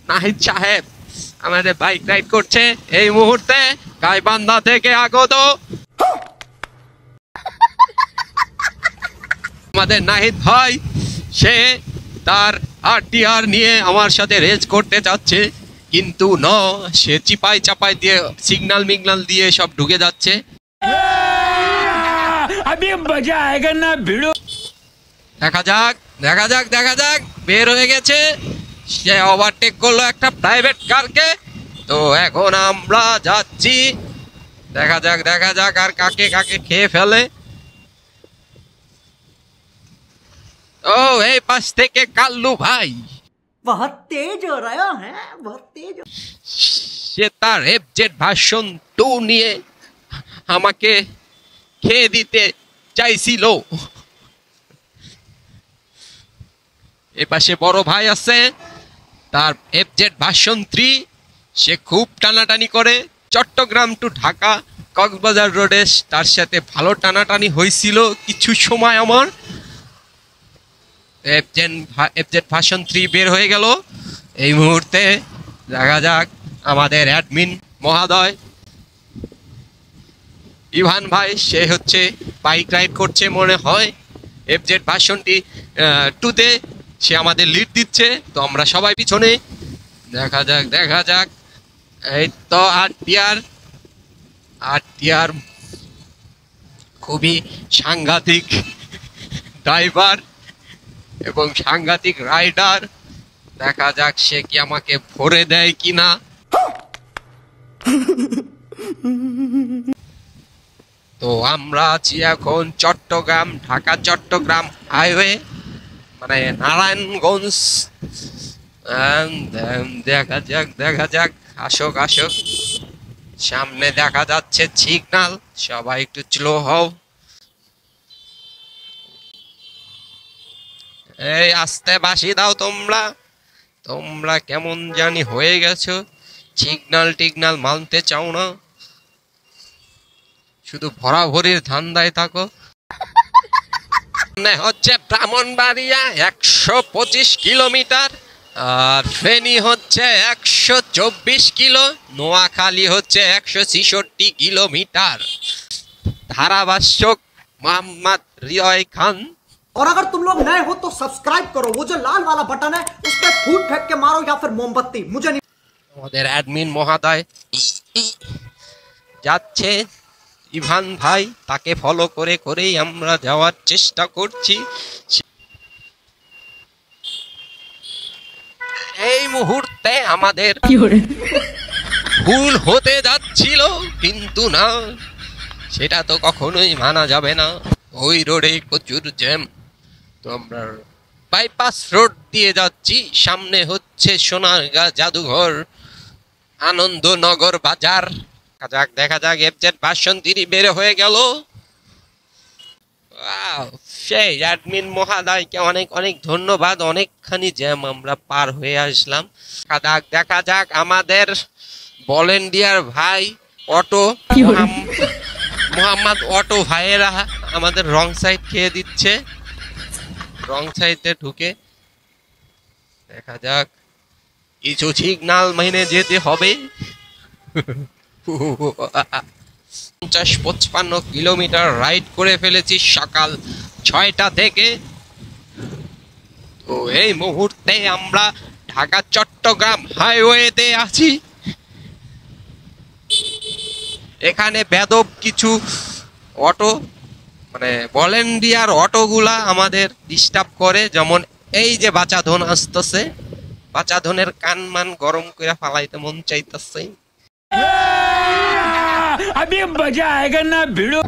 নাহিদ সাহেব আমাদের bike ride করছে এই মুহূর্তে গাইবান্ধা থেকে আগত আমাদের নাহিদ ভাই, সে তার আরটিআর নিয়ে আমার সাথে রেস করতে চাচ্ছে, কিন্তু সে চিপাই চাপাই দিয়ে সিগন্যাল মিগনাল দিয়ে সব ঢুকে যাচ্ছে। দেখা যাক দেখা যাক দেখা যাক, বের হয়ে গেছে, সে ওভারটেক করলো একটা প্রাইভেট কারকে। তো এখন আমরা যাচ্ছি, দেখা যাক দেখা যাক আর কাকে কাকে খেয়ে ফেলে। ও এই পাশ থেকে কাল্লু ভাই, बहुत तेज हो रहा है, बहुत तेज। সে তার এফজেড ভার্সন 2 নিয়ে আমাকে খেয়ে দিতে চাইছিল। এ পাশে বড় ভাই আছে, তার এফজেড ভার্সন 3, সে খুব টানাটানি করে। চট্টগ্রাম টু ঢাকা কক্সবাজার রোডে তার সাথে ভালো টানাটানি হয়েছিল কিছু সময়। আমার এফজেড ভার্সন 3 বের হয়ে গেল এই মুহূর্তে। দেখা যাক আমাদের অ্যাডমিন মহোদয় ইভান ভাই, সে হচ্ছে বাইক রাইড করছে মনে হয় এফজেড ভার্সনটি 2-তে, সে আমাদের লিড দিচ্ছে। তো আমরা সবাই পিছনে, দেখা যাক দেখা যাক। এই তো আরটিআর খুবই সাংঘাতিক ড্রাইভার এবং সাংঘাতিক রাইডার। দেখা যাক সে কি আমাকে ভরে দেয় কিনা। তো আমরা আছি এখন চট্টগ্রাম, ঢাকা চট্টগ্রাম হাইওয়ে, মানে নারায়ণগঞ্জ। দেখা যাক দেখা যাক, আসুক আসুক। সামনে দেখা যাচ্ছে সিগন্যাল, সবাই একটু স্লো হও। এই আস্তে বাসি দাও, তোমরা কেমন জানি হয়ে গেছো, সিগন্যাল টিগনাল মানতে চাও না, শুধু ভরাভরির ধান্দায় থাকো। হচ্ছে ব্রাহ্মণবাড়িয়া 125 কিলোমিটার, আর ফেনী হচ্ছে 124 কিলো, নোয়াখালী হচ্ছে 166 কিলোমিটার। ধারাভাষ্যক মোহাম্মদ রিয়ায় খান। और अगर तुम लोग नए हो तो सब्सक्राइब करो, वो जो लाल वाला बटन है उस पर फूट फेंक के मारो या फिर मोमबत्ती, मुझे नहीं। আমাদের অ্যাডমিন মহোদয় যাচ্ছে, ইভান ভাই, তাকে ফলো করে করেই আমরা যাওয়ার চেষ্টা করছি। এই মুহূর্তে আমাদের ভুল হতে যাচ্ছিল, কিন্তু না, সেটা তো কখনোই মানা যাবে না। ওই রোডে প্রচুর জ্যাম। তো আমরা বাইপাস রোড দিয়ে যাচ্ছি, সামনে হচ্ছে সোনারগাঁ জাদুঘর, আনন্দনগর বাজার। দেখা যাক এফজেড ভার্সন 3 বের হয়ে গেল। সেই অ্যাডমিন মহোদয়কে অনেক অনেক ধন্যবাদ, অনেকখানি জ্যাম আমরা পার হয়ে আসলাম। দেখা যাক আমাদের ভলেন্টিয়ার ভাই অটো মোহাম্মদ অটো ভাইয়েরা আমাদের রং সাইড খেয়ে দিচ্ছে, রং সাইডে ঢুকে। দেখা যাক, কিছু সিগন্যাল মেনে যেতে হবে। 50-55 কিলোমিটার রাইড করে ফেলেছি সকাল 6টা থেকে। তো এই মুহূর্তে আমরা ঢাকা চট্টগ্রাম হাইওয়েতে আছি। এখানে বেদব কিছু অটো, মানে ভলেন্টিয়ার অটোগুলা আমাদের ডিস্টার্ব করে, যেমন এই যে বাচাধন আসতেছে, বাচাধনের কান মান গরম করে ফালাইতে মন চাইতেছে। अभी मजा आएगा ना भिड़ो।